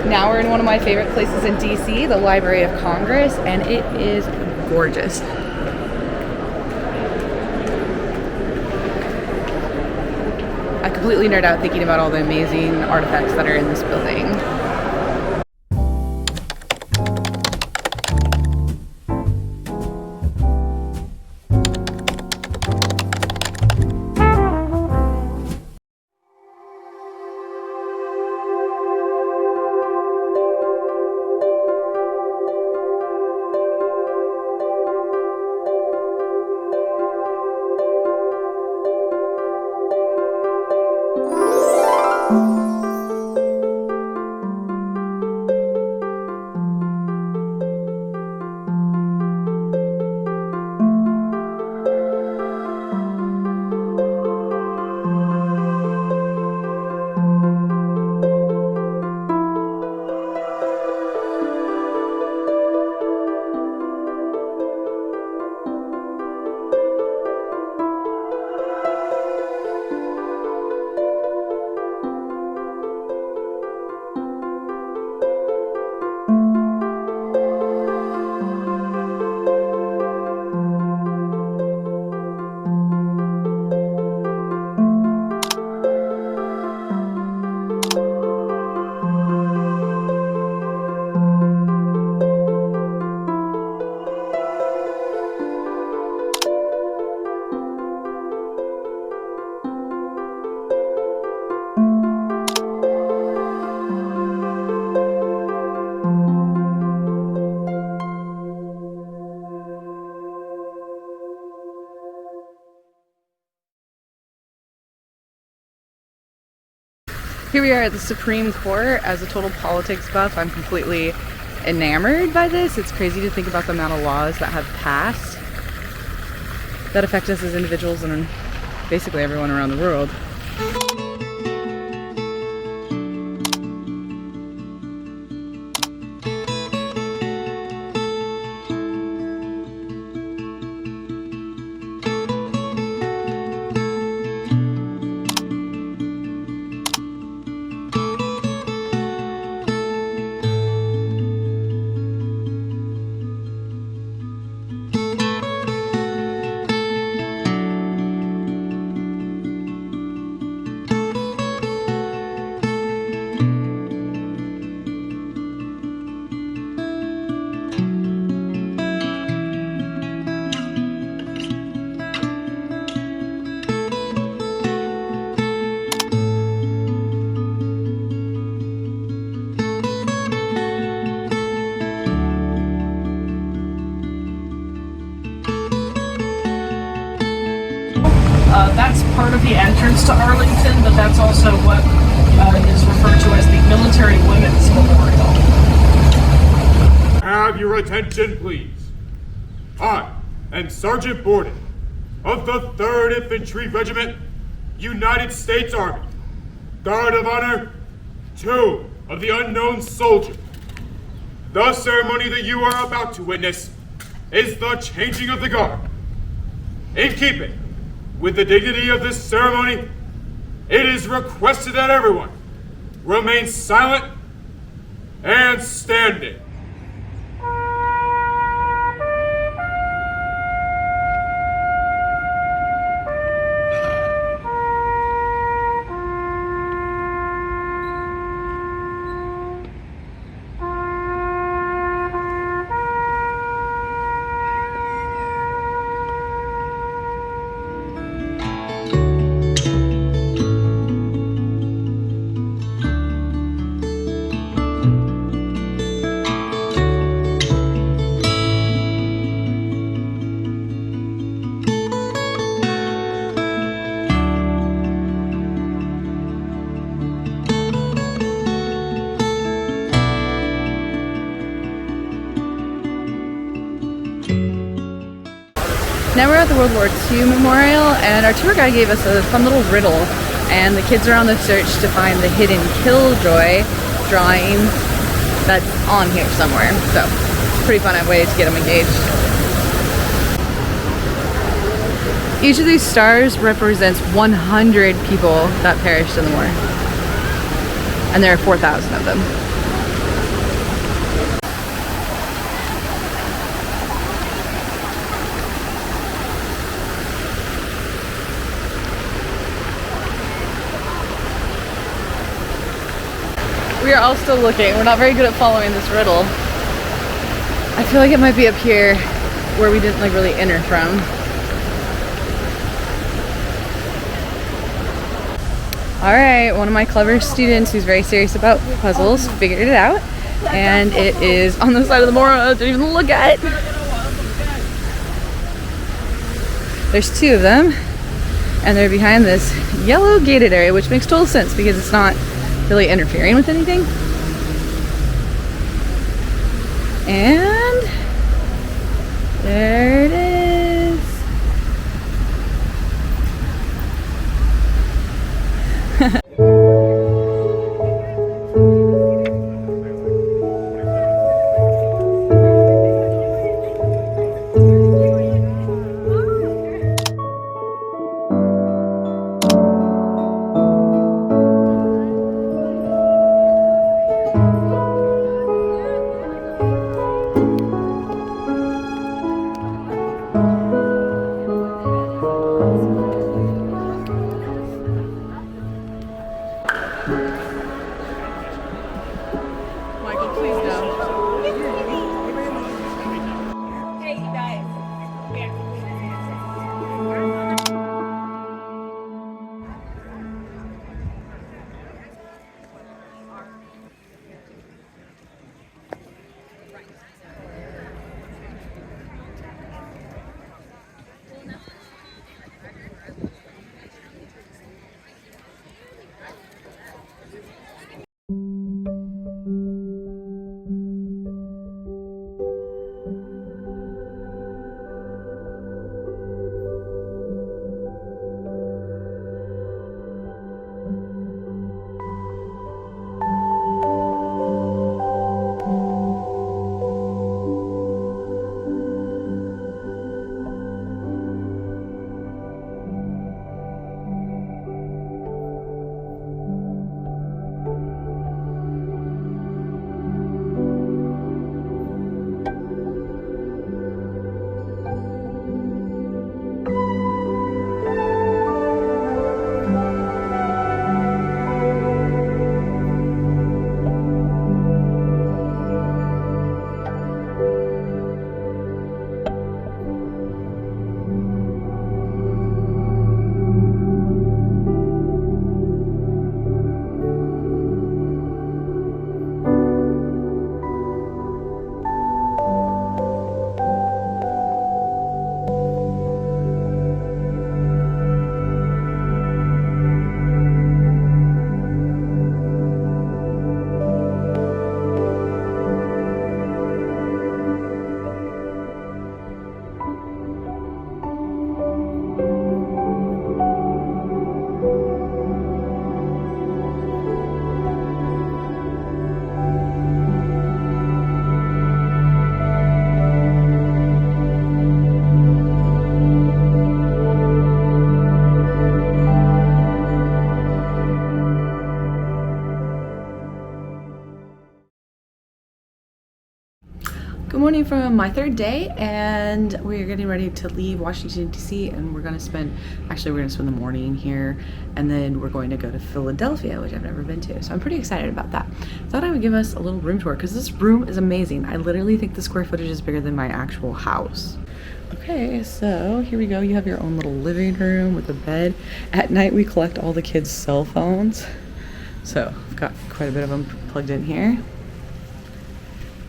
Now we're in one of my favorite places in DC, the Library of Congress, and it is gorgeous. I completely nerd out thinking about all the amazing artifacts that are in this building. Here we are at the Supreme Court. As a total politics buff, I'm completely enamored by this. It's crazy to think about the amount of laws that have passed that affect us as individuals and basically everyone around the world. That's part of the entrance to Arlington, but that's also what is referred to as the Military Women's Memorial. Have your attention, please. I am Sergeant Borden of the 3rd Infantry Regiment, United States Army. Guard of Honor, 2 of the unknown soldier. The ceremony that you are about to witness is the changing of the guard. In keeping with the dignity of this ceremony, it is requested that everyone remain silent and standing. Now we're at the World War II Memorial, and our tour guide gave us a fun little riddle, and the kids are on the search to find the hidden Killjoy drawing that's on here somewhere. So it's a pretty fun way to get them engaged. Each of these stars represents 100 people that perished in the war, and there are 4,000 of them. We are all still looking. We're not very good at following this riddle. I feel like it might be up here where we didn't like really enter from. All right, one of my clever students who's very serious about puzzles figured it out, and it is on the side of the moral. I didn't even look at it. There's two of them, and they're behind this yellow gated area, which makes total sense because it's not really interfering with anything. And there it is. Michael, please no. Hey, you guys. Good morning from my third day, and we're getting ready to leave Washington, D.C. and we're gonna spend the morning here, and then we're going to go to Philadelphia, which I've never been to. So I'm pretty excited about that. Thought I would give us a little room tour because this room is amazing. I literally think the square footage is bigger than my actual house. Okay, so here we go. You have your own little living room with a bed. At night we collect all the kids' cell phones. So I've got quite a bit of them plugged in here.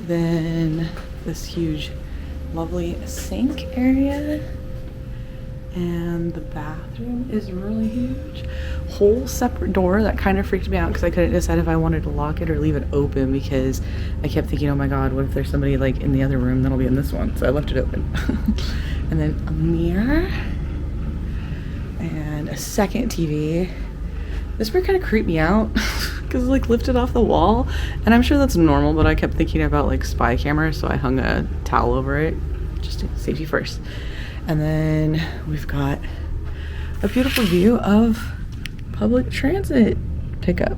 Then this huge, lovely sink area. And the bathroom is really huge. Whole separate door. That kind of freaked me out because I couldn't decide if I wanted to lock it or leave it open because I kept thinking, oh my god, what if there's somebody like in the other room that'll be in this one? So I left it open. And then a mirror and a second TV. This mirror kind of creeped me out because it's like lifted off the wall, and I'm sure that's normal, but I kept thinking about like spy cameras, so I hung a towel over it, just safety first. And then we've got a beautiful view of public transit pickup.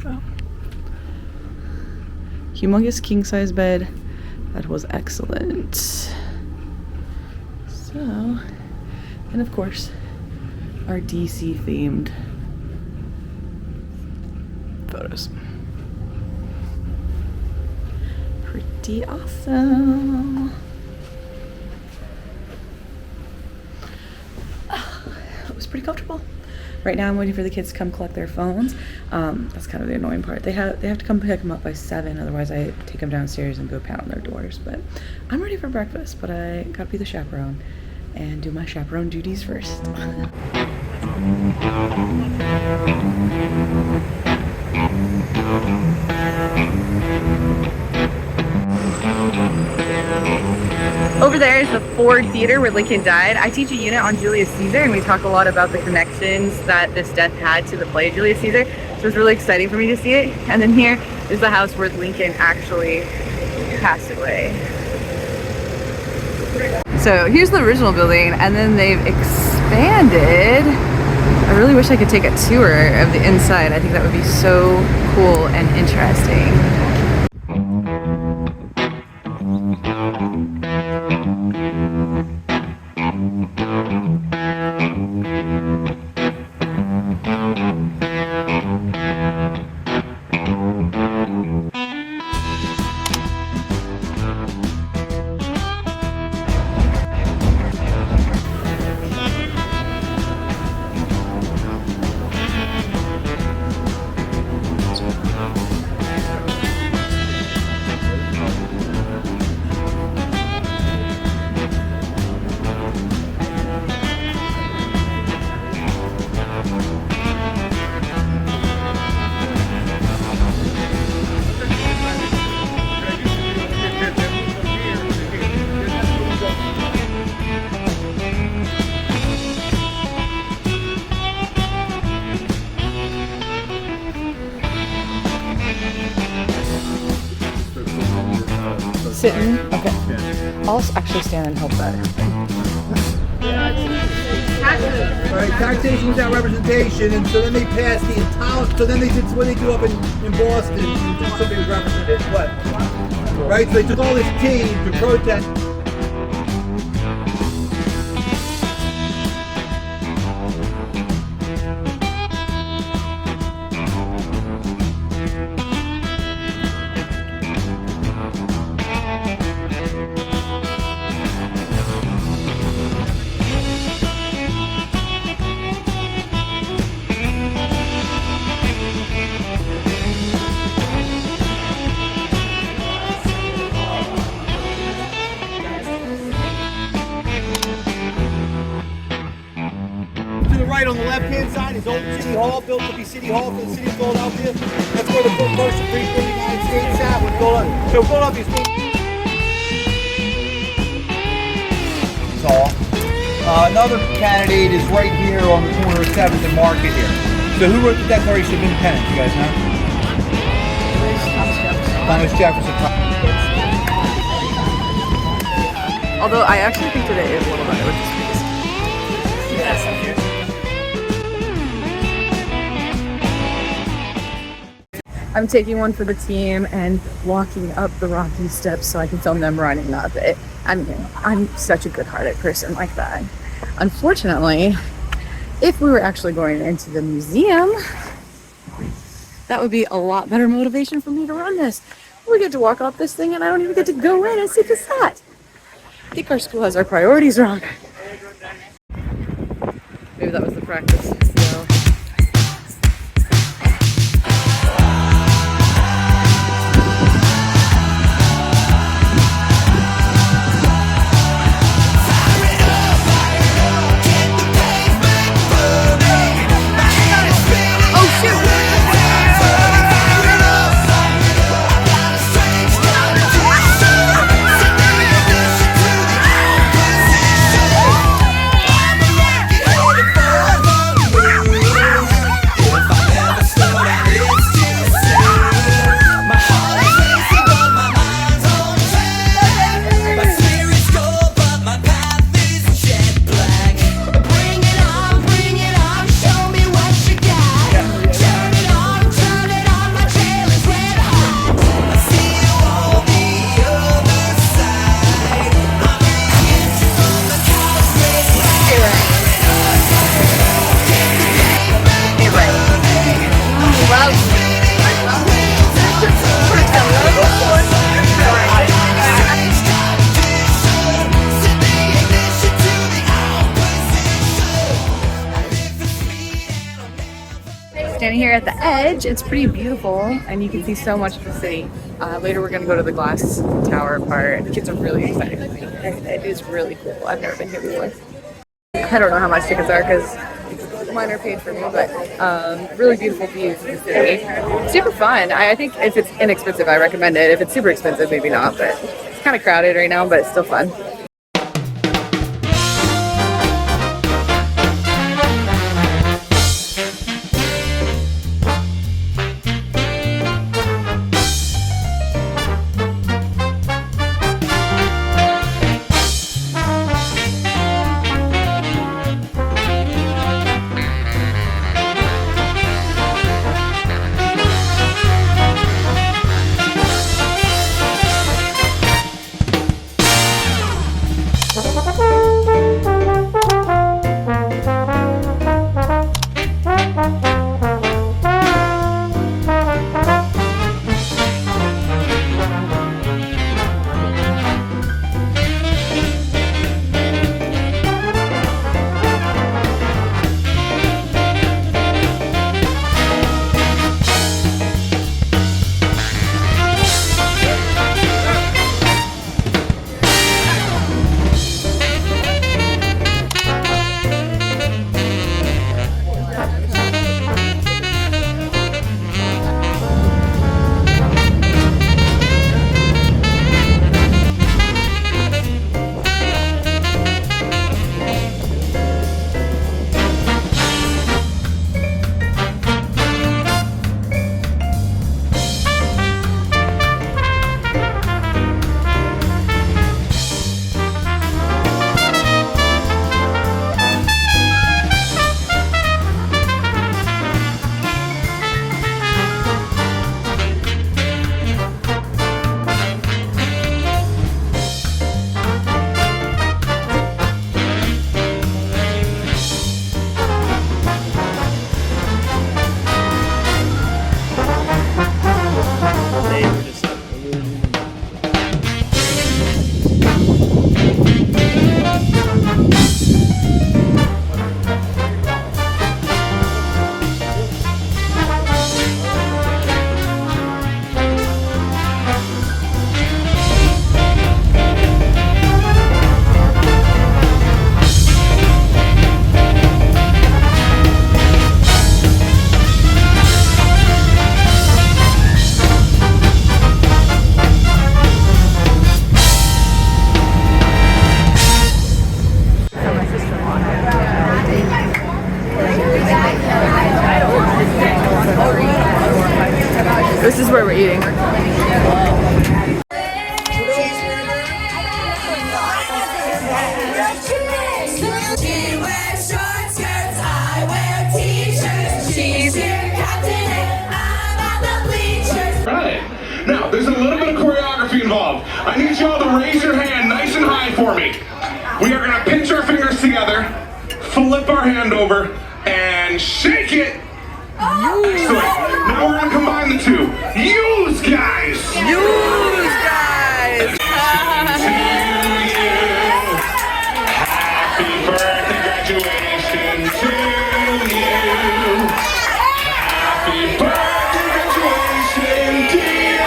So, humongous king size bed. That was excellent. So, and of course, our DC themed photos. pretty awesome. It was pretty comfortable. Right now I'm waiting for the kids to come collect their phones. That's kind of the annoying part. They have to come pick them up by 7, otherwise I take them downstairs and go pound on their doors. But I'm ready for breakfast, but I gotta be the chaperone and do my chaperone duties first. Over there is the Ford Theater where Lincoln died. I teach a unit on Julius Caesar, and we talk a lot about the connections that this death had to the play of Julius Caesar. So it's really exciting for me to see it. And then here is the house where Lincoln actually passed away. So here's the original building, and then they've expanded. I really wish I could take a tour of the inside. I think that would be so cool and interesting. Sitting? Okay. I'll actually stand and help that. Right, taxation without representation, and so then they passed the entire. So then they did what they do up in Boston. Somebody was represented. What? Right, so they took all this tea to protest. Right on the left-hand side is Old City Hall, built to be City Hall for the city of Philadelphia. That's where the first Supreme Court of the United States sat when Philadelphia. So Philadelphia's tall. Another candidate is right here on the corner of 7th and Market here. So who wrote the Declaration of Independence? You guys know? Thomas Jefferson. Although I actually think today is a little better with this piece. I'm taking one for the team and walking up the rocky steps so I can film them running up it. I'm such a good-hearted person like that. Unfortunately, if we were actually going into the museum, that would be a lot better motivation for me to run this. We get to walk up this thing and I don't even get to go in and see the set. I think our school has our priorities wrong. Maybe that was the practice. So. here at the edge. It's pretty beautiful, and you can see so much of the city. Later, we're gonna go to the glass tower part. The kids are really excited to be here. It is really cool. I've never been here before. I don't know how much tickets are because mine are paid for me, but really beautiful views of the city. Super fun. I think if it's inexpensive, I recommend it. If it's super expensive, maybe not, but it's kind of crowded right now, but it's still fun. This is where we're eating. She wears short skirts, I wear t-shirts. She's here, captain, and I'm at the bleachers. Right. Now, there's a little bit of choreography involved. I need y'all to raise your hand nice and high for me. We are gonna pinch our fingers together, flip our hand over, and shake it. Excellent. Now we're gonna combine the two. Use, guys! Use, guys! Happy birthday, graduation to you. Happy birthday, graduation, dear.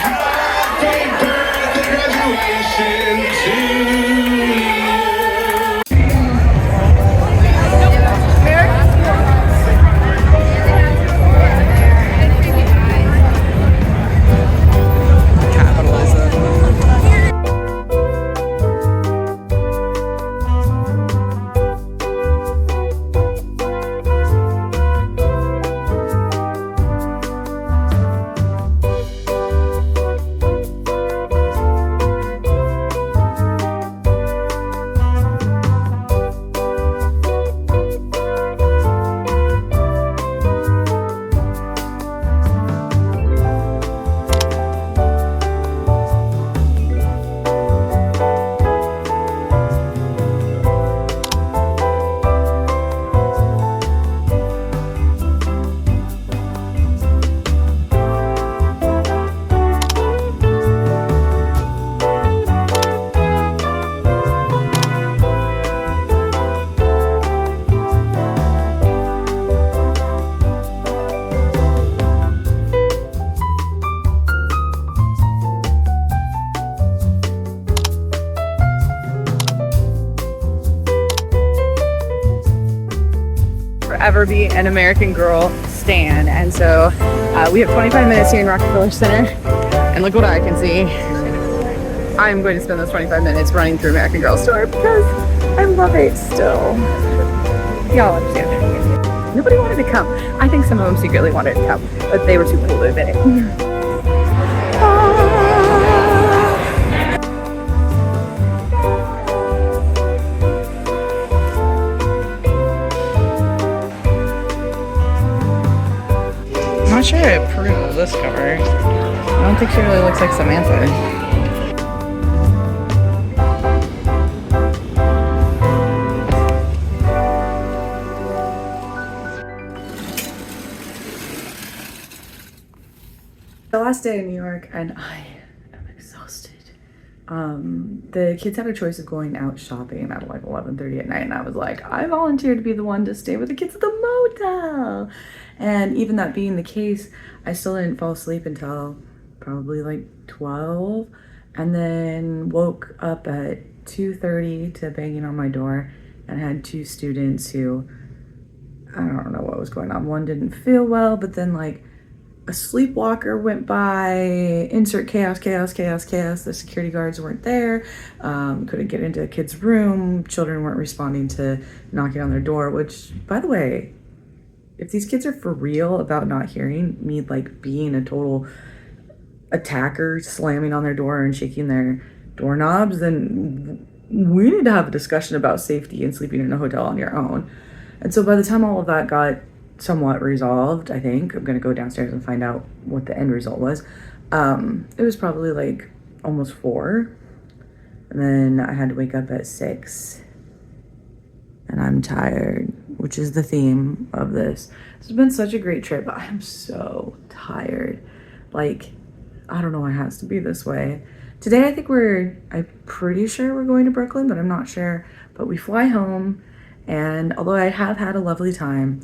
Happy birthday, graduation to you. Barbie and American Girl stan. And so we have 25 minutes here in Rockefeller Center. And look what I can see. I'm going to spend those 25 minutes running through American Girl store because I love it still. Y'all understand. Nobody wanted to come. I think some of them secretly wanted to come, but they were too cool to admit it. I'm not sure I approve of this cover. I don't think she really looks like Samantha. The last day in New York and I am exhausted. The kids had a choice of going out shopping at like 11:30 at night, and I was like, I volunteered to be the one to stay with the kids at the motel. And even that being the case, I still didn't fall asleep until probably like 12, and then woke up at 2:30 to banging on my door, and had two students who, I don't know what was going on. One didn't feel well, but then like a sleepwalker went by, insert chaos, chaos, chaos, chaos. The security guards weren't there, couldn't get into a kid's room. Children weren't responding to knocking on their door, which, by the way, if these kids are for real about not hearing me, like being a total attacker, slamming on their door and shaking their doorknobs, then we need to have a discussion about safety and sleeping in a hotel on your own. And so by the time all of that got somewhat resolved, I think, I'm gonna go downstairs and find out what the end result was. It was probably like almost 4. And then I had to wake up at 6. And I'm tired, which is the theme of this. It's been such a great trip. I am so tired. Like, I don't know why it has to be this way. Today, I think I'm pretty sure we're going to Brooklyn, but I'm not sure. But we fly home, and although I have had a lovely time,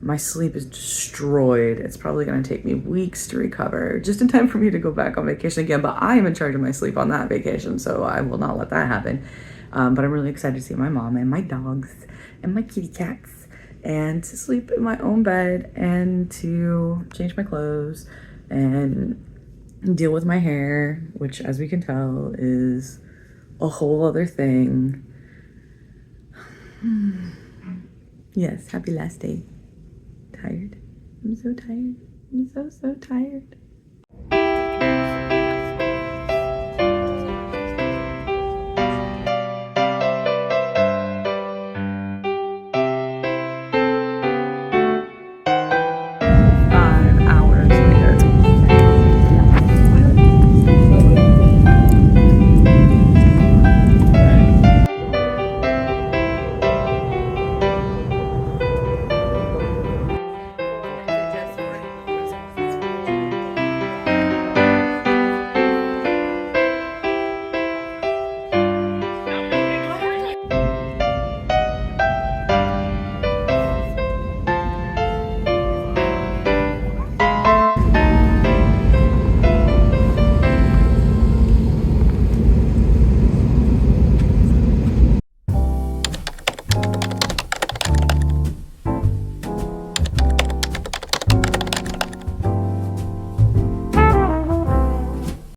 my sleep is destroyed. It's probably gonna take me weeks to recover, just in time for me to go back on vacation again, but I am in charge of my sleep on that vacation, so I will not let that happen. But I'm really excited to see my mom and my dogs and my kitty cats, and to sleep in my own bed, and to change my clothes and deal with my hair, which, as we can tell, is a whole other thing. Yes, happy last day. Tired. I'm so tired. I'm so tired.